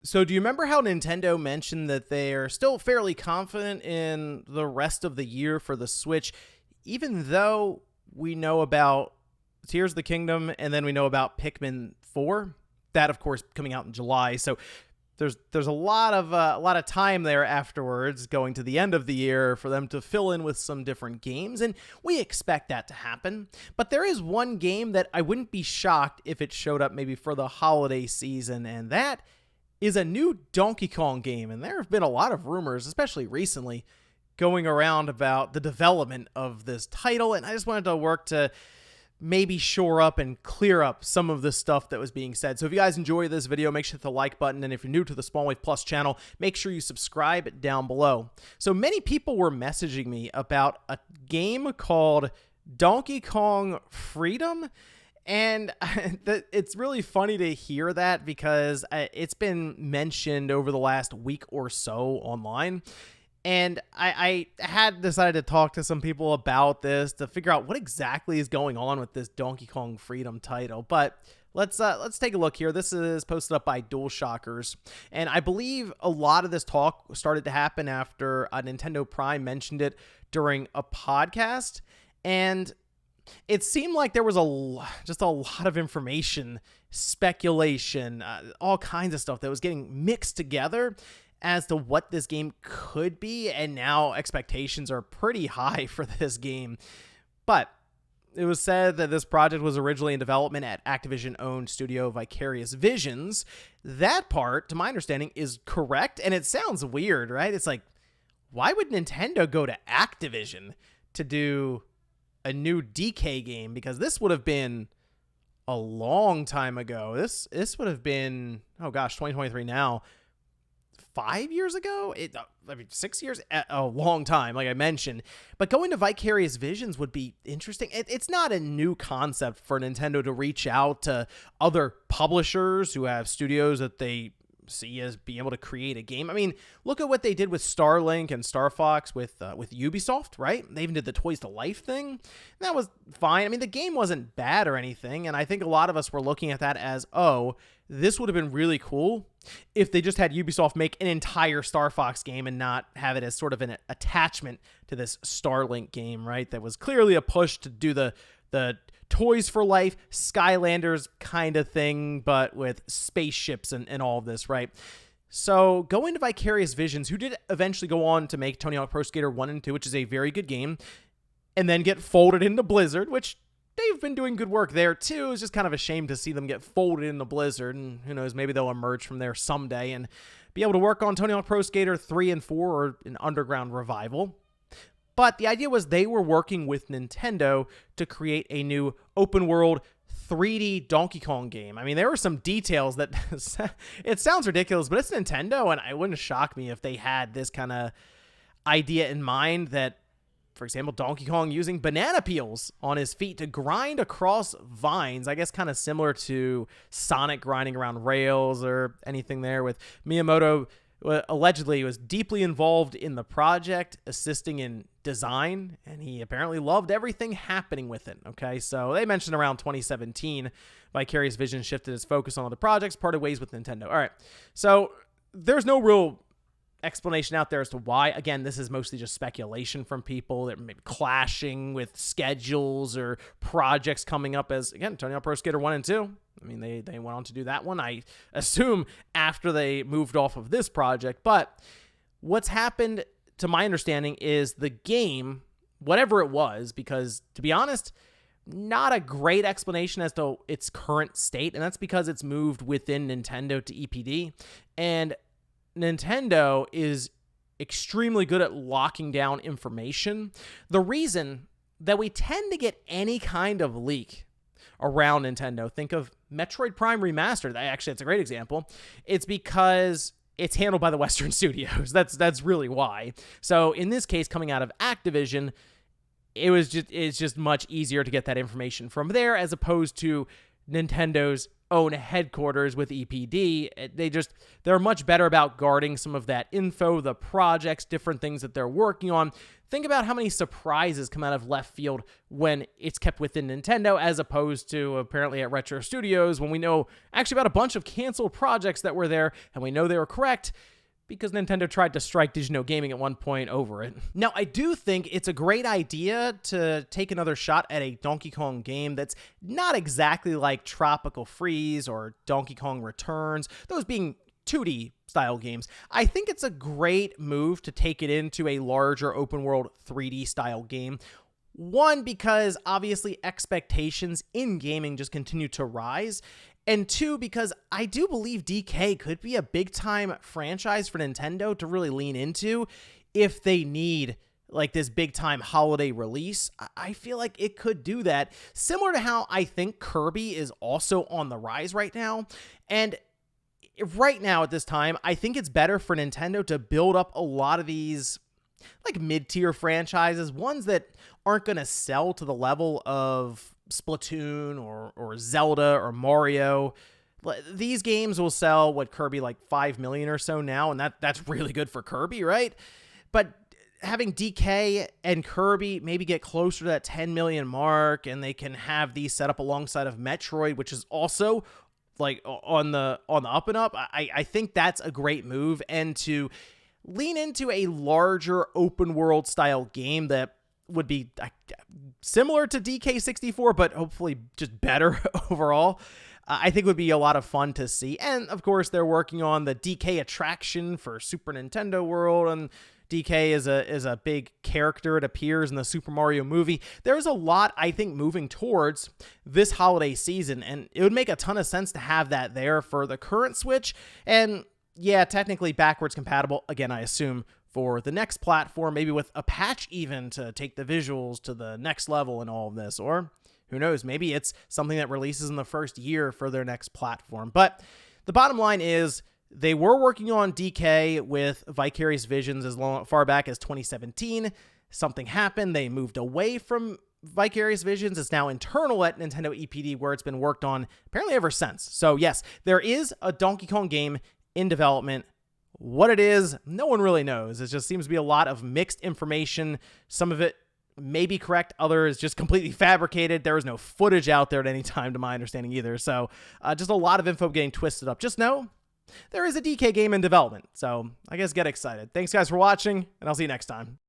So do you remember how Nintendo mentioned that they're still fairly confident in the rest of the year for the Switch, even though we know about Tears of the Kingdom and then we know about Pikmin 4? That, of course, coming out in July. So there's a lot of time there afterwards, going to the end of the year, for them to fill in with some different games, and we expect that to happen. But there is one game that I wouldn't be shocked if it showed up maybe for the holiday season, and that is a new Donkey Kong game. And there have been a lot of rumors, especially recently, going around about the development of this title, and I just wanted to work to maybe shore up and clear up some of the stuff that was being said. So if you guys enjoy this video, make sure to hit the like button, and if you're new to the Small Wave Plus channel, make sure you subscribe down below. So many people were messaging me about a game called Donkey Kong Freedom, and it's really funny to hear that because it's been mentioned over the last week or so online. And I had decided to talk to some people about this to figure out what exactly is going on with this Donkey Kong Freedom title. But let's take a look here. This is posted up by DualShockers, and I believe a lot of this talk started to happen after Nintendo Prime mentioned it during a podcast, and it seemed like there was just a lot of information, speculation, all kinds of stuff that was getting mixed together as to what this game could be, and now expectations are pretty high for this game. But it was said that this project was originally in development at Activision-owned studio Vicarious Visions. That part, to my understanding, is correct, and it sounds weird, right? It's like, why would Nintendo go to Activision to do a new DK game? Because this would have been a long time ago. This would have been, oh gosh, 2023 now. 5 years ago? 6 years? A long time, like I mentioned. But going to Vicarious Visions would be interesting. It's not a new concept for Nintendo to reach out to other publishers who have studios that they see as being able to create a game. I mean, look at what they did with Starlink and Star Fox with Ubisoft, right? They even did the Toys to Life thing. That was fine. I mean, the game wasn't bad or anything, and I think a lot of us were looking at that as, oh, this would have been really cool if they just had Ubisoft make an entire Star Fox game and not have it as sort of an attachment to this Starlink game, right? That was clearly a push to do the Toys for Life, Skylanders kind of thing, but with spaceships and all of this, right? So going to Vicarious Visions, who did eventually go on to make Tony Hawk Pro Skater 1 and 2, which is a very good game, and then get folded into Blizzard, which they've been doing good work there too. It's just kind of a shame to see them get folded into Blizzard, and who knows, maybe they'll emerge from there someday and be able to work on Tony Hawk Pro Skater 3 and 4 or an underground revival. But the idea was they were working with Nintendo to create a new open world 3D Donkey Kong game. I mean, there were some details that it sounds ridiculous, but it's Nintendo, and it wouldn't shock me if they had this kind of idea in mind that, for example, Donkey Kong using banana peels on his feet to grind across vines, I guess kind of similar to Sonic grinding around rails or anything there, with Miyamoto allegedly was deeply involved in the project, assisting in design, and he apparently loved everything happening with it. Okay, so they mentioned around 2017, Vicarious Vision shifted its focus on other projects, parted ways with Nintendo. All right, so there's no real explanation out there as to why. Again, this is mostly just speculation from people that may be clashing with schedules or projects coming up as, again, Tony Hawk Pro Skater 1 and 2. I mean, they went on to do that one, I assume, after they moved off of this project. But what's happened, to my understanding, is the game, whatever it was, because, to be honest, not a great explanation as to its current state, and that's because it's moved within Nintendo to EPD, and Nintendo is extremely good at locking down information. The reason that we tend to get any kind of leak around Nintendo, think of Metroid Prime Remastered, actually it's a great example, it's because it's handled by the Western studios. That's really why. So in this case, coming out of Activision, it's just much easier to get that information from there as opposed to Nintendo's own headquarters with EPD. They're much better about guarding some of that info, the projects, different things that they're working on. Think about how many surprises come out of left field when it's kept within Nintendo, as opposed to apparently at Retro Studios, when we know actually about a bunch of canceled projects that were there, and we know they were correct because Nintendo tried to strike Digino Gaming at one point over it. Now, I do think it's a great idea to take another shot at a Donkey Kong game that's not exactly like Tropical Freeze or Donkey Kong Returns, those being 2D style games. I think it's a great move to take it into a larger open world 3D style game. One, because obviously expectations in gaming just continue to rise. And two, because I do believe DK could be a big-time franchise for Nintendo to really lean into if they need like this big-time holiday release. I feel like it could do that, similar to how I think Kirby is also on the rise right now. And right now at this time, I think it's better for Nintendo to build up a lot of these like mid-tier franchises, ones that aren't going to sell to the level of Splatoon or Zelda or Mario. These games will sell Kirby like 5 million or so now, and that's really good for Kirby, right? But having DK and Kirby maybe get closer to that 10 million mark, and they can have these set up alongside of Metroid, which is also like on the up and up. I think that's a great move, and to lean into a larger open world style game that would be similar to DK64, but hopefully just better overall, I think would be a lot of fun to see. And of course, they're working on the DK attraction for Super Nintendo World, and DK is a big character. It appears in the Super Mario movie. There's a lot, I think, moving towards this holiday season, and it would make a ton of sense to have that there for the current Switch. And yeah, technically backwards compatible, again, I assume, for the next platform, maybe with a patch even to take the visuals to the next level and all of this. Or who knows, maybe it's something that releases in the first year for their next platform. But the bottom line is they were working on DK with Vicarious Visions as far back as 2017. Something happened. They moved away from Vicarious Visions. It's now internal at Nintendo EPD, where it's been worked on apparently ever since. So yes, there is a Donkey Kong game in development. What it is, no one really knows. It just seems to be a lot of mixed information. Some of it may be correct. Others just completely fabricated. There was no footage out there at any time, to my understanding, either. So just a lot of info getting twisted up. Just know there is a DK game in development. So I guess get excited. Thanks, guys, for watching, and I'll see you next time.